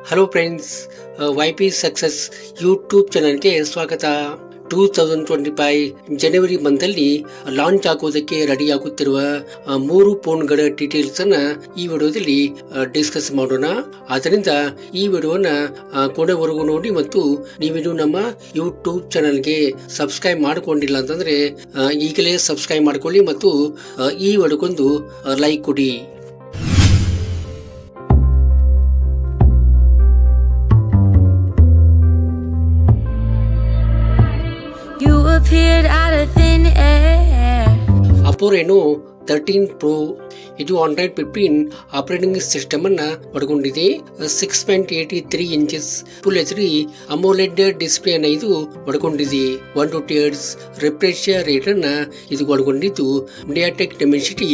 Hello friends, YP success YouTube ಚಾನಲ್ಗೆ ಸ್ವಾಗತ. 2025 ಜನವರಿ ಮಂತಲ್ಲಿ launch ಆಗೋದಕ್ಕೆ ರೆಡಿ ಆಗುತ್ತಿರುವ 3 ಫೋನ್ಗಳ ಡೀಟೇಲ್ಸ್ ಅನ್ನ ಈ ವಿಡಿಯೋದಲ್ಲಿ ಡಿಸ್ಕಸ್ ಮಾಡೋಣ. ಆದ್ದರಿಂದ ಈ ವಿಡಿಯೋನ ಕೊನೆವರೆಗೂ ನೋಡಿ ಮತ್ತು ನೀವಿನ್ನು ನಮ್ಮ ಯೂಟ್ಯೂಬ್ ಚಾನಲ್ಗೆ ಸಬ್ಸ್ಕ್ರೈಬ್ ಮಾಡಿಕೊಂಡಿಲ್ಲ ಅಂತಂದ್ರೆ ಈಗಲೇ ಸಬ್ಸ್ಕ್ರೈಬ್ ಮಾಡ್ಕೊಳ್ಳಿ ಮತ್ತು ಈ ವಿಡಿಯೋಗೊಂದು ಲೈಕ್ ಕೊಡಿ. Appeared out of thin air. Oppo Reno 13 Pro ಇದು Android 15 ಆಪರೇಟಿಂಗ್ ಸಿಸ್ಟಮ್ ಅನ್ನ ಒಳಗೊಂಡಿದೆ. 6.83 ಇಂಚಸ್ ಫುಲ್ HD ಅಮೋಲೆಡ್ ಡಿಸ್ಪ್ಲೇ ಅನ್ನ ಇದು ಒಳಗೊಂಡಿದೆ. 120 Hz ರಿಫ್ರೆಶ್ ರೇಟ್ ಅನ್ನ ಇದು ಒಳಗೊಂಡಿದ್ದು MediaTek Dimensity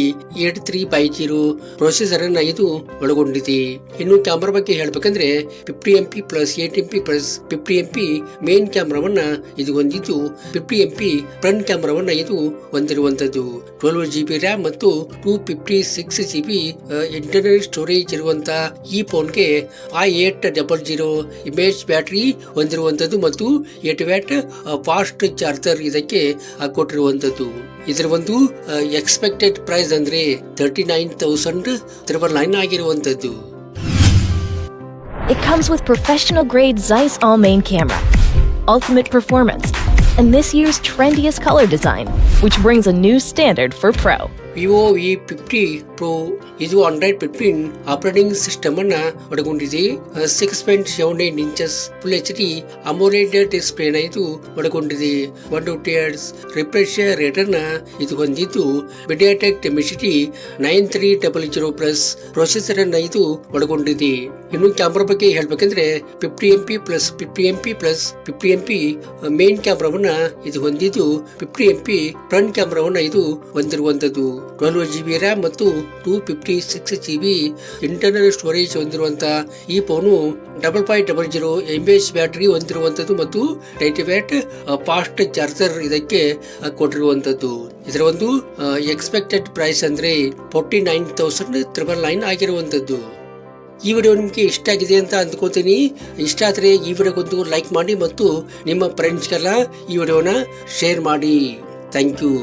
8350 ಪ್ರೊಸೆಸರ್ ಅನ್ನ ಇದು ಒಳಗೊಂಡಿದೆ. ಇನ್ನು ಕ್ಯಾಮೆರಾ ಬಗ್ಗೆ ಹೇಳಬೇಕಂದ್ರೆ 50MP plus 8MP plus 50MP main ಕ್ಯಾಮೆರಾವನ್ನ ಇದು ಹೊಂದಿದ್ದು 50MP ಫ್ರಂಟ್ ಕ್ಯಾಮೆರಾವನ್ನ ಇದು ಹೊಂದಿರುವಂತದ್ದು. 12GB RAM ಮತ್ತು 256GB ಇಂಟರ್ನಲ್ ಸ್ಟೋರೇಜ್ ಇರುವಂತ ಈ ಫೋನ್ಗೆ 5800 ಇಮೇಜ್ ಬ್ಯಾಟರಿ ಹೊಂದಿರುವಂತದ್ದು ಮತ್ತು 8 ವ್ಯಾಟ್ ಫಾಸ್ಟ್ ಚಾರ್ಜರ್ ಇದಕ್ಕೆ ಕೊಟ್ಟಿರುವಂತದ್ದು. ಇದರ ಒಂದು ಎಕ್ಸ್ಪೆಕ್ಟೆಡ್ ಪ್ರೈಸ್ ಅಂದ್ರೆ 39,999 ಆಗಿರುವಂತದ್ದು. It comes with professional grade Zeiss all-main camera, ultimate performance, and this year's trendiest color design, which brings a new standard for Pro. Vivo V50 Pro ಇದು Android 15 operating system ಅನ್ನ ಒಳಗೊಂಡಿದೆ. 6.79 inches full HD ಅಮೋಲೆಡ್ display ನ ಇದು ಒಳಗೊಂಡಿದೆ. 120 Hz refresh rate ಅನ್ನ ಇದು ಹೊಂದಿದ್ದು MediaTek Dimensity 9300 plus processor ಅನ್ನ ಇದು ಒಳಗೊಂಡಿದೆ. ಇನ್ನು ಕ್ಯಾಮೆರಾ ಬಗ್ಗೆ ಹೇಳ್ಬೇಕಂದ್ರೆ 50MP plus 50MP plus 50MP main ಕ್ಯಾಮೆರಾವನ್ನ ಇದು ಹೊಂದಿದ್ದು 50MP ಫ್ರಂಟ್ ಕ್ಯಾಮೆರಾವನ್ನ ಇದು ಹೊಂದಿರುವಂತದ್ದು. 12GB RAM ಮತ್ತು 256GB ಇಂಟರ್ನಲ್ ಸ್ಟೋರೇಜ್ ಹೊಂದಿರುವಂತಹ ಈ ಫೋನು 5500 mAh ಬ್ಯಾಟರಿ ಹೊಂದಿರುವಂತದ್ದು ಮತ್ತು 80 ವ್ಯಾಟ್ ಫಾಸ್ಟ್ ಚಾರ್ಜರ್ ಇದಕ್ಕೆ ಕೊಟ್ಟಿರುವಂತದ್ದು. ಇದರ ಒಂದು ಎಕ್ಸ್ಪೆಕ್ಟೆಡ್ ಪ್ರೈಸ್ ಅಂದ್ರೆ 49,999 ಆಗಿರುವಂತದ್ದು. ಈ ವಿಡಿಯೋ ನಿಮಗೆ ಇಷ್ಟ ಆಗಿದೆ ಅಂತ ಅಂದ್ಕೋತೀನಿ. ಇಷ್ಟ ಆದ್ರೆ ಈ ವಿಡಿಯೋಗೊಂದು ಲೈಕ್ ಮಾಡಿ ಮತ್ತು ನಿಮ್ಮ ಫ್ರೆಂಡ್ಸ್ಗೆಲ್ಲ ಈ ವಿಡಿಯೋನ ಶೇರ್ ಮಾಡಿ. Thank you.